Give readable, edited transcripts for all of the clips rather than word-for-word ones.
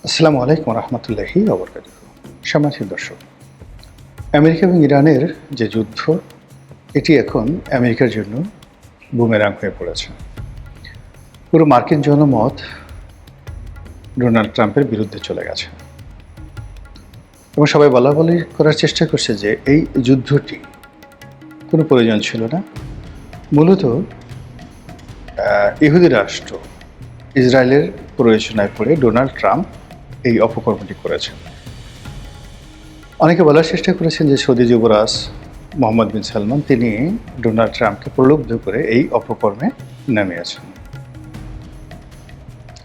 আসসালামু আলাইকুম রহমতুল্লাহি ওবরকাতুহ। সম্মানিত দর্শক, আমেরিকা এবং ইরানের যে যুদ্ধ, এটি এখন আমেরিকার জন্য বুমেরাং হয়ে পড়েছে। পুরো মার্কিন জনমত ডোনাল্ড ট্রাম্পের বিরুদ্ধে চলে গেছে এবং সবাই বলাবলি করার চেষ্টা করছে যে এই যুদ্ধটি কোনো প্রয়োজন ছিল না। মূলত ইহুদি রাষ্ট্র ইসরায়েলের প্রয়োজনায় পড়ে ডোনাল্ড ট্রাম্প এই অপকর্মটি করেছেন। অনেকে বলার চেষ্টা করেছেন যে সৌদি যুবরাজ মোহাম্মদ বিন সালমান তিনি ডোনাল্ড ট্রাম্পকে প্রলুব্ধ করে এই অপকর্মে নামিয়েছেন।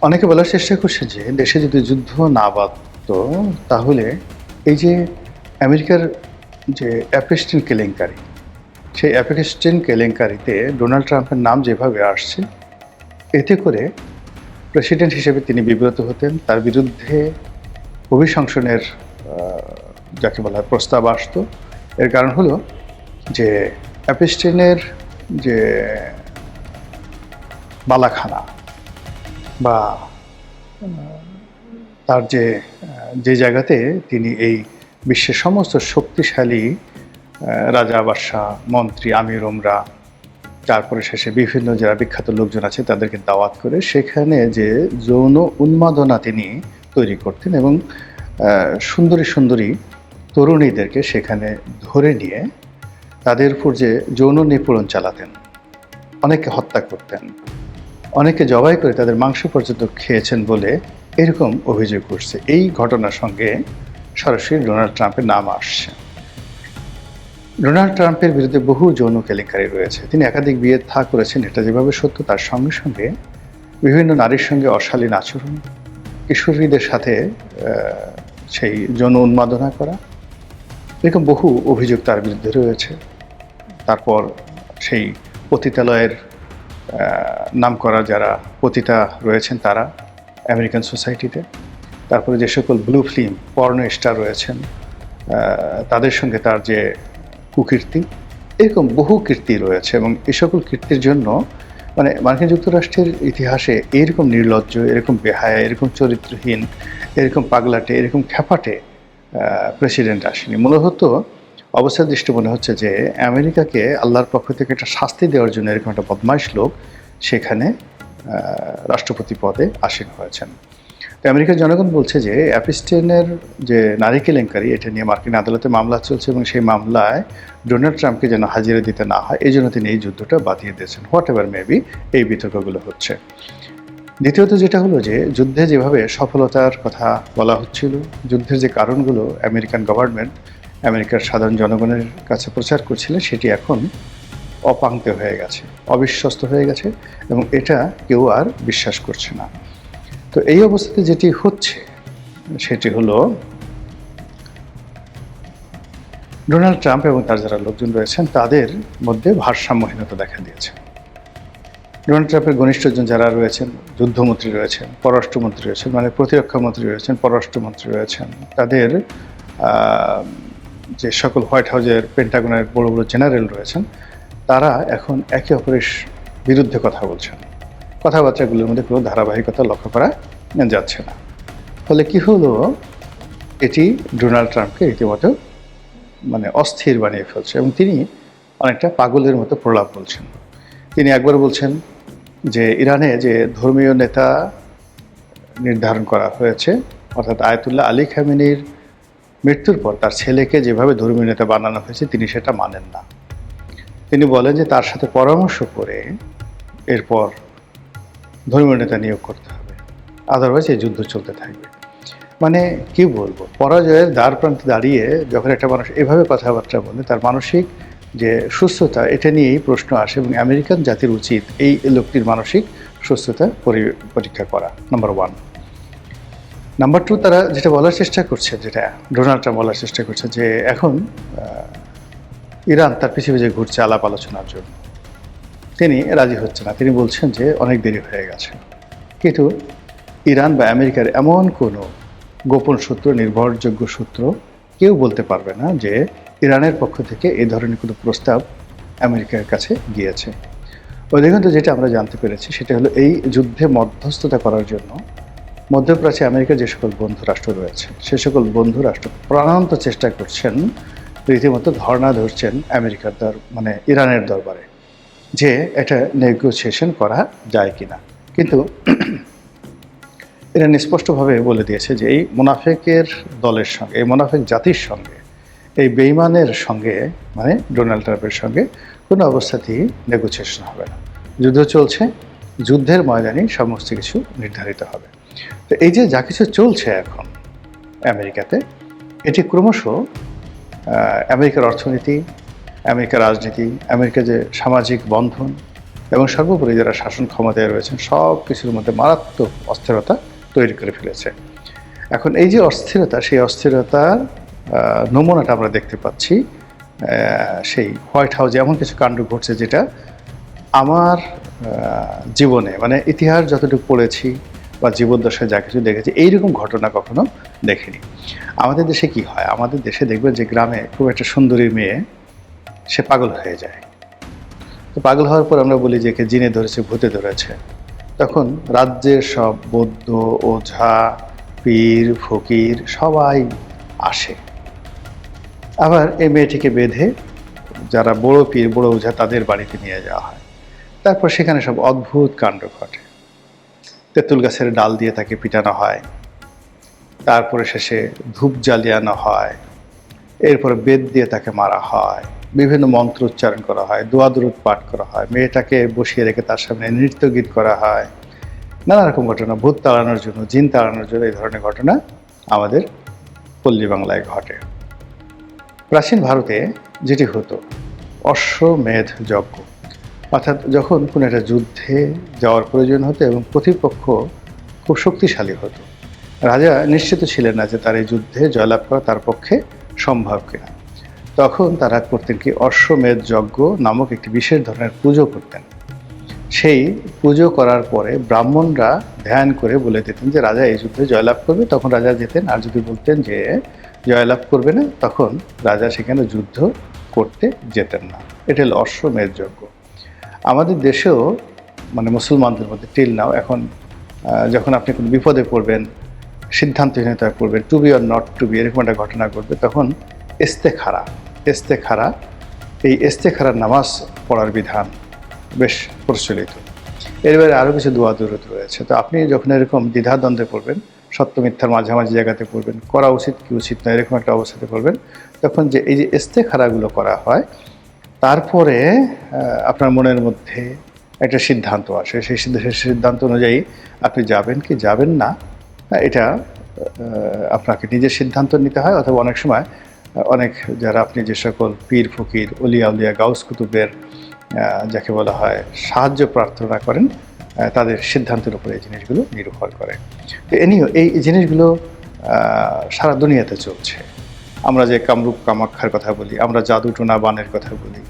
অনেকে বলার চেষ্টা করছে যে দেশে যদি যুদ্ধ না বাধত তাহলে এই যে আমেরিকার যে অ্যাপেস্টিন কেলেঙ্কারি, সেই অ্যাপেস্টিন কেলেঙ্কারিতে ডোনাল্ড ট্রাম্পের নাম যেভাবে আসছে, এতে করে প্রেসিডেন্ট হিসেবে তিনি বিব্রত হতেন। তার বিরুদ্ধে অভিশংসনের যাকে বলা হয় প্রস্তাব আসতো। এর কারণ হলো যে অ্যাপেস্টিনের যে বালাখানা বা তার যে জায়গাতে তিনি এই বিশ্বের সমস্ত শক্তিশালী রাজা বাদশাহ মন্ত্রী আমির ওমরা, তারপরে শেষে বিভিন্ন যারা বিখ্যাত লোকজন আছে তাদেরকে দাওয়াত করে সেখানে যে যৌন উন্মাদনা তিনি তৈরি করতেন এবং সুন্দরী সুন্দরী তরুণীদেরকে সেখানে ধরে নিয়ে তাদের উপর যে যৌন নিপীড়ন চালাতেন, অনেকে হত্যা করতেন, অনেকে জবাই করে তাদের মাংস পর্যন্ত খেয়েছেন বলে এরকম অভিযোগ উঠছে। এই ঘটনার সঙ্গে সরাসরি ডোনাল্ড ট্রাম্পের নাম আসছে। ডোনাল্ড ট্রাম্পের বিরুদ্ধে বহু যৌন কেলেঙ্কারি রয়েছে। তিনি একাধিক বিয়ে থা করেছেন, এটা যেভাবে সত্য, তার সঙ্গে সঙ্গে বিভিন্ন নারীর সঙ্গে অশালীন আচরণ, কিশোরীদের সাথে সেই যৌন উন্মাদনা করা, এরকম বহু অভিযোগ তার বিরুদ্ধে রয়েছে। তারপর সেই পতিতালয়ের নামকরা যারা পতিতা রয়েছেন তারা আমেরিকান সোসাইটিতে, তারপরে যে সকল ব্লু ফিল্ম পর্ন স্টার রয়েছেন তাদের সঙ্গে তার যে কুকীর্তি, এরকম বহু কীর্তি রয়েছে। এবং এই সকল কীর্তির জন্য মানে মার্কিন যুক্তরাষ্ট্রের ইতিহাসে এরকম নির্লজ্জ, এরকম বেহায়া, এরকম চরিত্রহীন, এরকম পাগলাটে, এরকম খ্যাপাটে প্রেসিডেন্ট আসেনি। মূলত অবস্থা দৃষ্টি মনে হচ্ছে যে আমেরিকাকে আল্লাহর পক্ষ থেকে একটা শাস্তি দেওয়ার জন্য এরকম একটা বদমাইশ লোক সেখানে রাষ্ট্রপতি পদে আসীন হয়েছেন। তো আমেরিকার জনগণ বলছে যে অ্যাপস্টিনের যে নারী কেলেঙ্কারি, এটা নিয়ে মার্কিন আদালতে মামলা চলছে এবং সেই মামলায় ডোনাল্ড ট্রাম্পকে যেন হাজিরা দিতে না হয় এই জন্য তিনি এই যুদ্ধটা বাতিয়ে দিয়েছেন। হোয়াট এভার মেবি, এই বিতর্কগুলো হচ্ছে। দ্বিতীয়ত যেটা হলো যে যুদ্ধে যেভাবে সফলতার কথা বলা হচ্ছিল, যুদ্ধের যে কারণগুলো আমেরিকান গভর্নমেন্ট আমেরিকার সাধারণ জনগণের কাছে প্রচার করছিলেন, সেটি এখন অপাঙ্ক্তে হয়ে গেছে, অবিশ্বস্ত হয়ে গেছে এবং এটা কেউ আর বিশ্বাস করছে না। তো এই অবস্থাতে যেটি হচ্ছে সেটি হলো ডোনাল্ড ট্রাম্প এবং তার যারা লোকজন রয়েছেন তাদের মধ্যে ভারসাম্যহীনতা দেখা দিয়েছে। ডোনাল্ড ট্রাম্পের ঘনিষ্ঠজন যারা রয়েছেন, যুদ্ধমন্ত্রী রয়েছেন, পররাষ্ট্রমন্ত্রী রয়েছেন, মানে প্রতিরক্ষামন্ত্রী রয়েছেন, পররাষ্ট্রমন্ত্রী রয়েছেন, তাদের যে সকল হোয়াইট হাউসের পেন্টাগনের বড় বড় জেনারেল রয়েছেন, তারা এখন একে অপরের বিরুদ্ধে কথা বলছেন। কথাবার্তাগুলোর মধ্যে কোনো ধারাবাহিকতা লক্ষ্য করা যাচ্ছে না। ফলে কি হলো, এটি ডোনাল্ড ট্রাম্পকে রীতিমতো মানে অস্থির বানিয়ে ফেলছে এবং তিনি অনেকটা পাগলের মতো প্রলাপ বলছেন। তিনি একবার বলছেন যে ইরানে যে ধর্মীয় নেতা নির্ধারণ করা হয়েছে, অর্থাৎ আয়াতুল্লাহ আলী খামেনির মৃত্যুর পর তার ছেলেকে যেভাবে ধর্মীয় নেতা বানানো হয়েছে তিনি সেটা মানেন না। তিনি বলেন যে তার সাথে পরামর্শ করে এরপর ধর্মীয় নেতা নিয়োগ করতে হবে, আদারওয়াইজ এই যুদ্ধ চলতে থাকবে। মানে কি বলবো, পরাজয়ের দ্বার প্রান্তে দাঁড়িয়ে যখন একটা মানুষ এভাবে কথাবার্তা বলে তার মানসিক যে সুস্থতা, এটা নিয়েই প্রশ্ন আসে এবং আমেরিকান জাতির উচিত এই লোকটির মানসিক সুস্থতা পরীক্ষা করা, নাম্বার 1। নাম্বার 2, তারা যেটা বলার চেষ্টা করছে, যেটা ডোনাল্ড ট্রাম্প বলার চেষ্টা করছে যে এখন ইরান তার পিছিয়ে ঘুরছে আলাপ আলোচনার জন্য, তিনি রাজি হচ্ছে না। তিনি বলছেন যে অনেক দেরি হয়ে গেছে। কিন্তু ইরান বা আমেরিকার এমন কোনো গোপন সূত্র, নির্ভরযোগ্য সূত্র কেউ বলতে পারবে না যে ইরানের পক্ষ থেকে এই ধরনের কোনো প্রস্তাব আমেরিকার কাছে গিয়েছে। অধিকাংশ যেটা আমরা জানতে পেরেছি সেটা হলো এই যুদ্ধে মধ্যস্থতা করার জন্য মধ্যপ্রাচ্যে আমেরিকার যে সকল বন্ধু রাষ্ট্র রয়েছে সে সকল বন্ধু রাষ্ট্র প্রাণান্ত চেষ্টা করছেন, রীতিমতো ধর্ণা ধরছেন আমেরিকার মানে ইরানের দরবারে যে এটা নেগোসিয়েশন করা যায় কিনা। কিন্তু ইরান স্পষ্টভাবে বলে দিয়েছে যে এই মুনাফেকের দলের সঙ্গে, এই মুনাফেক জাতির সঙ্গে, এই বেইমানের সঙ্গে মানে ডোনাল্ড ট্রাম্পের সঙ্গে কোনো অবস্থাতেই নেগোসিয়েশন হবে না। যুদ্ধ চলছে, যুদ্ধের ময়দানেই সমস্ত কিছু নির্ধারিত হবে। তো এই যে যা কিছু চলছে এখন আমেরিকাতে, এটি ক্রমশ আমেরিকার অর্থনীতি, আমেরিকার রাজনীতি, আমেরিকার যে সামাজিক বন্ধন এবং সর্বোপরি যারা শাসন ক্ষমতায় রয়েছেন সব কিছুর মধ্যে মারাত্মক অস্থিরতা তৈরি করে ফেলেছে। এখন এই যে অস্থিরতা, সেই অস্থিরতার নমুনাটা আমরা দেখতে পাচ্ছি সেই হোয়াইট হাউসে। এমন কিছু কাণ্ড ঘটছে যেটা আমার জীবনে মানে ইতিহাস যতটুকু পড়েছি বা জীবদ্দশায় যা কিছু দেখেছি এইরকম ঘটনা কখনো দেখিনি। আমাদের দেশে কি হয়, আমাদের দেশে দেখবেন যে গ্রামে খুব একটা সুন্দরী মেয়ে সে পাগল হয়ে যায়। তো পাগল হওয়ার পর আমরা বলি যে একে জিনে ধরেছে, ভূতে ধরেছে। তখন রাজ্যের সব বৌদ্ধ, ওঝা, পীর, ফকির সবাই আসে। আবার এই মেয়েটিকে বেঁধে যারা বড় পীর, বড় ওঝা তাদের বাড়িতে নিয়ে যাওয়া হয়। তারপর সেখানে সব অদ্ভুত কাণ্ড ঘটে। তেঁতুল গাছের ডাল দিয়ে তাকে পিটানো হয়, তারপরে শেষে ধূপ জ্বালিয়ানো হয়, এরপরে বেদ দিয়ে তাকে মারা হয়, বিভিন্ন মন্ত্র উচ্চারণ করা হয়, দোয়া দুরূদ পাঠ করা হয়, মেয়েটাকে বসিয়ে রেখে তার সামনে নৃত্য গীত করা হয়, নানা রকম ঘটনা। ভূত তাড়ানোর জন্য, জিন তাড়ানোর জন্য এই ধরনের ঘটনা আমাদের পল্লী বাংলায় ঘটে। প্রাচীন ভারতে যেটি হতো অশ্বমেধ যজ্ঞ, অর্থাৎ যখন কোনো একটা যুদ্ধে যাওয়ার প্রয়োজন হতো এবং প্রতিপক্ষ খুব শক্তিশালী হতো, রাজা নিশ্চিত ছিলেন না যে তার এই যুদ্ধে জয়লাভ করা তার পক্ষে সম্ভব কিনা, তখন তারা করতেন কি, অশ্বমেধ যজ্ঞ নামক একটি বিশেষ ধরনের পুজো করতেন। সেই পুজো করার পরে ব্রাহ্মণরা ধ্যান করে বলে দিতেন যে রাজা এই যুদ্ধে জয়লাভ করবে, তখন রাজা যেতেন। আর যদি বলতেন যে জয়লাভ করবে না, তখন রাজা সেখানে যুদ্ধ করতে যেতেন না। এটা হল অশ্বমেধ যজ্ঞ। আমাদের দেশেও মানে মুসলমানদের মধ্যে টিল নাও এখন যখন আপনি কোনো বিপদে পড়বেন, সিদ্ধান্তহীনতায় পড়বেন, to be or not to be এরকম একটা ঘটনা ঘটবে, তখন ইস্তেখারা এই ইস্তেখারার নামাজ পড়ার বিধান বেশ প্রচলিত। এর বাইরে আরও কিছু দোয়া দুরূদ রয়েছে। তো আপনি যখন এরকম দ্বিধাদ্বন্দ্বে পড়বেন, সত্য মিথ্যার মাঝামাঝি জায়গাতে পড়বেন, করা উচিত কি উচিত না এরকম একটা অবস্থাতে পড়বেন, তখন যে এই যে ইস্তেখারাগুলো করা হয়, তারপরে আপনার মনের মধ্যে একটা সিদ্ধান্ত আসে। সেই সিদ্ধান্ত অনুযায়ী আপনি যাবেন কি যাবেন না, এটা আপনাকে নিজের সিদ্ধান্ত নিতে হয়। অথবা অনেক সময় অনেক যারা আপনি যে সকল পীর, ফকির, অলিয়া উলিয়া, গাউস কুতুবের যাকে বলা হয় সাহায্য প্রার্থনা করেন, তাদের সিদ্ধান্তের উপরে এই জিনিসগুলো নির্ভর করে। তো এই জিনিসগুলো সারা দুনিয়াতে চলছে। আমরা যে কামরূপ কামাখ্যার কথা বলি, আমরা জাদুটোনা বানের কথা বলি,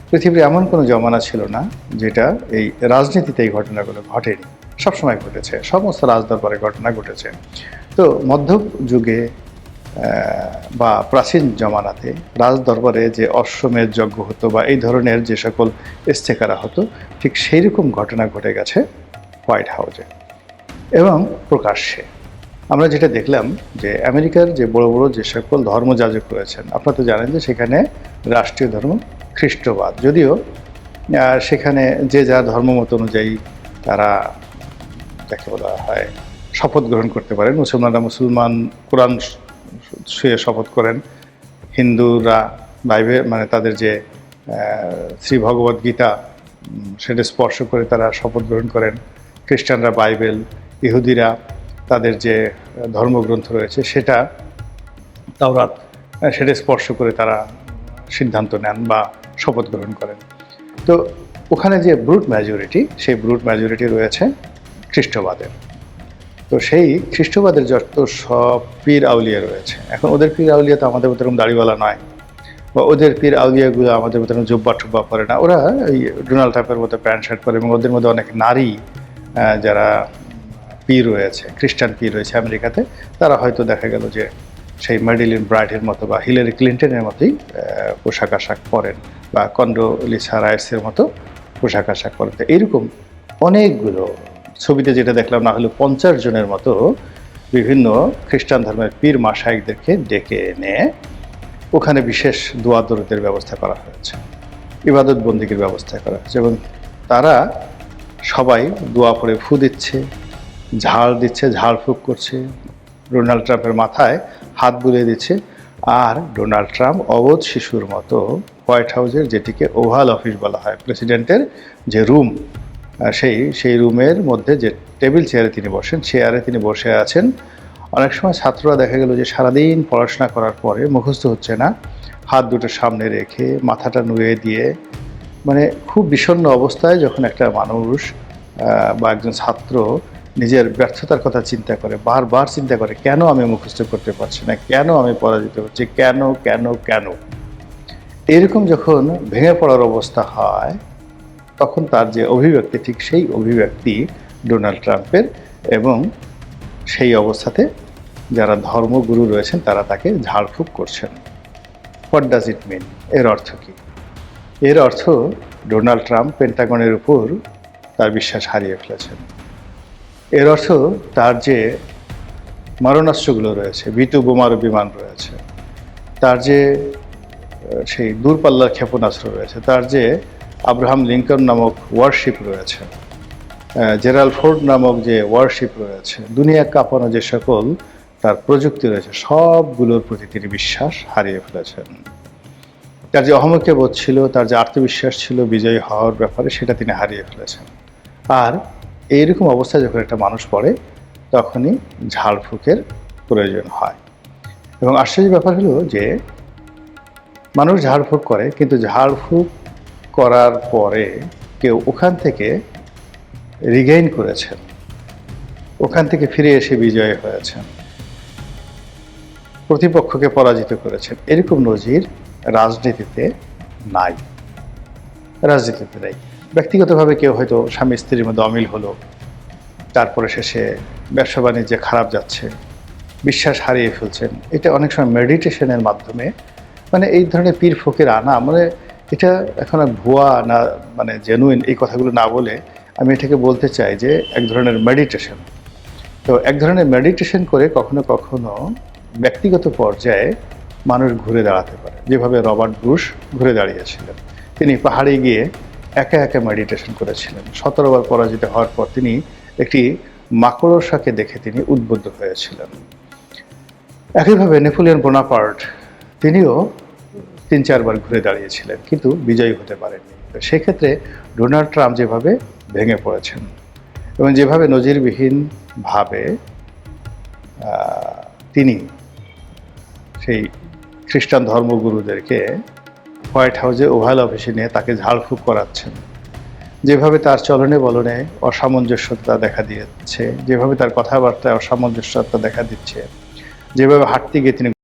পৃথিবীর এমন কোনো জমানা ছিল না যেটা এই রাজনীতিতে এই ঘটনাগুলো ঘটেনি। সবসময় ঘটেছে, সমস্ত রাজদরবারে ঘটনা ঘটেছে। তো মধ্যযুগে বা প্রাচীন জমানাতে রাজদরবারে যে অশ্বমেধ যজ্ঞ হতো বা এই ধরনের যে সকল ইস্তেখারা হতো, ঠিক সেই রকম ঘটনা ঘটে গেছে হোয়াইট হাউসে এবং প্রকাশ্যে। আমরা যেটা দেখলাম যে আমেরিকার যে বড় বড় যে সকল ধর্মযাজক রয়েছেন, আপনারা তো জানেন যে সেখানে রাষ্ট্রীয় ধর্ম খ্রিস্টবাদ, যদিও সেখানে যে যার ধর্মমত অনুযায়ী তারা যাকে বলা হয় শপথ গ্রহণ করতে পারেন। মুসলমানরা মুসলমান কোরআন শুয়ে শপথ করেন, হিন্দুরা বাইবেল মানে তাদের যে শ্রী ভগবদ গীতা সেটা স্পর্শ করে তারা শপথ গ্রহণ করেন, খ্রিস্টানরা বাইবেল, ইহুদিরা তাদের যে ধর্মগ্রন্থ রয়েছে সেটা তাওরাত, সেটা স্পর্শ করে তারা সিদ্ধান্ত নেন বা শপথ গ্রহণ করেন। তো ওখানে যে ব্রুট মেজরিটি, সেই ব্রুট মেজরিটি রয়েছে খ্রিস্টবাদের। তো সেই খ্রিস্টবাদের যত সব পীর আউলিয়া রয়েছে, এখন ওদের পীর আউলিয়া তো আমাদের মতো এরকম দাড়িওয়ালা নয়, বা ওদের পীর আউলিয়াগুলো আমাদের মতো জুব্বা টুব্বা পরে না। ওরা এই ডোনাল্ড ট্রাম্পের মতো প্যান্ট শার্ট পরে, এবং ওদের মধ্যে অনেক নারী যারা পীর রয়েছে, খ্রিস্টান পীর রয়েছে আমেরিকাতে, তারা হয়তো দেখা গেল যে সেই ম্যাডিলিন ব্রাইটের মতো বা হিলারি ক্লিন্টনের মতোই পোশাক আশাক পরেন, বা কন্ডোলিসা রাইসের মতো পোশাক আশাক পরেন। তো এইরকম অনেকগুলো ছবিতে যেটা দেখলাম না হলেও 50 জনের মতো বিভিন্ন খ্রিস্টান ধর্মের পীর মাশায়েখদেরকে ডেকে এনে ওখানে বিশেষ দোয়া দরুদের ব্যবস্থা করা হয়েছে, ইবাদত বন্দিগির ব্যবস্থা করা হয়েছে এবং তারা সবাই দোয়া পড়ে ফু দিচ্ছে, ঝাড় দিচ্ছে, ঝাড়ফুঁক করছে, ডোনাল্ড ট্রাম্পের মাথায় হাত বুলিয়ে দিচ্ছে। আর ডোনাল্ড ট্রাম্প অবোধ শিশুর মতো হোয়াইট হাউসের, যেটিকে ওভাল অফিস বলা হয়, প্রেসিডেন্টের যে রুম, সেই রুমের মধ্যে যে টেবিল চেয়ারে তিনি বসেন, চেয়ারে তিনি বসে আছেন। অনেক সময় ছাত্ররা দেখা গেল যে সারাদিন পড়াশোনা করার পরে মুখস্থ হচ্ছে না, হাত দুটো সামনে রেখে মাথাটা নুয়ে দিয়ে, মানে খুব বিষণ্ণ অবস্থায় যখন একটা মানুষ বা একজন ছাত্র নিজের ব্যর্থতার কথা চিন্তা করে, বারবার চিন্তা করে, কেন আমি মুখস্থ করতে পারছি না, কেন আমি পরাজিত হচ্ছি, কেন কেন কেন, এরকম যখন ভেঙে পড়ার অবস্থা হয়, তখন তার যে অভিব্যক্তি, ঠিক সেই অভিব্যক্তি ডোনাল্ড ট্রাম্পের। এবং সেই অবস্থাতে যারা ধর্মগুরু রয়েছেন তারা তাকে ঝাড়ফুঁক করছেন। হোয়াট ডাজ ইট মিন? এর অর্থ কী? এর অর্থ ডোনাল্ড ট্রাম্প পেন্টাগনের উপর তার বিশ্বাস হারিয়ে ফেলেছেন। এর অর্থ তার যে মারণাস্ত্রগুলো রয়েছে, বিতু বোমারু বিমান রয়েছে, তার যে সেই দূরপাল্লার ক্ষেপণাস্ত্র রয়েছে, তার যে আব্রাহাম লিঙ্কন নামক ওয়ারশিপ রয়েছে, জেরাল্ড ফোর্ড নামক যে ওয়ারশিপ রয়েছে, দুনিয়া কাঁপানো যে সকল তার প্রযুক্তি রয়েছে, সবগুলোর প্রতি তিনি বিশ্বাস হারিয়ে ফেলেছেন। তার যে অহমকে বোধ ছিল, তার যে আত্মবিশ্বাস ছিল বিজয়ী হওয়ার ব্যাপারে, সেটা তিনি হারিয়ে ফেলেছেন। আর এইরকম অবস্থায় যখন একটা মানুষ পড়ে, তখনই ঝাড়ফুঁকের প্রয়োজন হয়। এবং আশ্চর্যের ব্যাপার হলো যে মানুষ ঝাড়ফুঁক করে, কিন্তু ঝাড়ফুঁক করার পরে কেউ ওখান থেকে রিগেইন করেছেন, ওখান থেকে ফিরে এসে বিজয়ী হয়েছেন, প্রতিপক্ষকে পরাজিত করেছেন, এরকম নজির রাজনীতিতে নাই। রাজনীতিতে নেই। ব্যক্তিগতভাবে কেউ হয়তো স্বামী স্ত্রীর মধ্যে অমিল হলো, তারপরে শেষে ব্যবসা বাণিজ্যে খারাপ যাচ্ছে, বিশ্বাস হারিয়ে ফেলছেন, এটা অনেক সময় মেডিটেশনের মাধ্যমে, মানে এই ধরনের পীর ফকির আনা, মানে এটা এখন আর ভুয়া না, মানে জেনুইন, এই কথাগুলো না বলে আমি এটাকে বলতে চাই যে এক ধরনের মেডিটেশন। তো এক ধরনের মেডিটেশন করে কখনো কখনো ব্যক্তিগত পর্যায়ে মানুষ ঘুরে দাঁড়াতে পারে, যেভাবে রবার্ট বুশ ঘুরে দাঁড়িয়েছিলেন। তিনি পাহাড়ে গিয়ে একা একা মেডিটেশন করেছিলেন। 17 বার পরাজিত হওয়ার পর তিনি একটি মাকড়সাকে দেখে তিনি উদ্বুদ্ধ হয়েছিলেন। একইভাবে নেপোলিয়ন বোনাপার্ট, তিনিও 3-4 বার ঘুরে দাঁড়িয়েছিলেন, কিন্তু বিজয়ী হতে পারেননি। সেক্ষেত্রে ডোনাল্ড ট্রাম্প যেভাবে ভেঙে পড়েছেন এবং যেভাবে নজিরবিহীনভাবে তিনি সেই খ্রিস্টান ধর্মগুরুদেরকে হোয়াইট হাউসে ওভাল অফিসে নিয়ে তাকে ঝাড়ফুঁক করাচ্ছেন, যেভাবে তার চলনে বলনে অসামঞ্জস্যতা দেখা দিচ্ছে, যেভাবে তার কথাবার্তায় অসামঞ্জস্যতা দেখা দিচ্ছে, যেভাবে হাঁটতে গিয়ে তিনি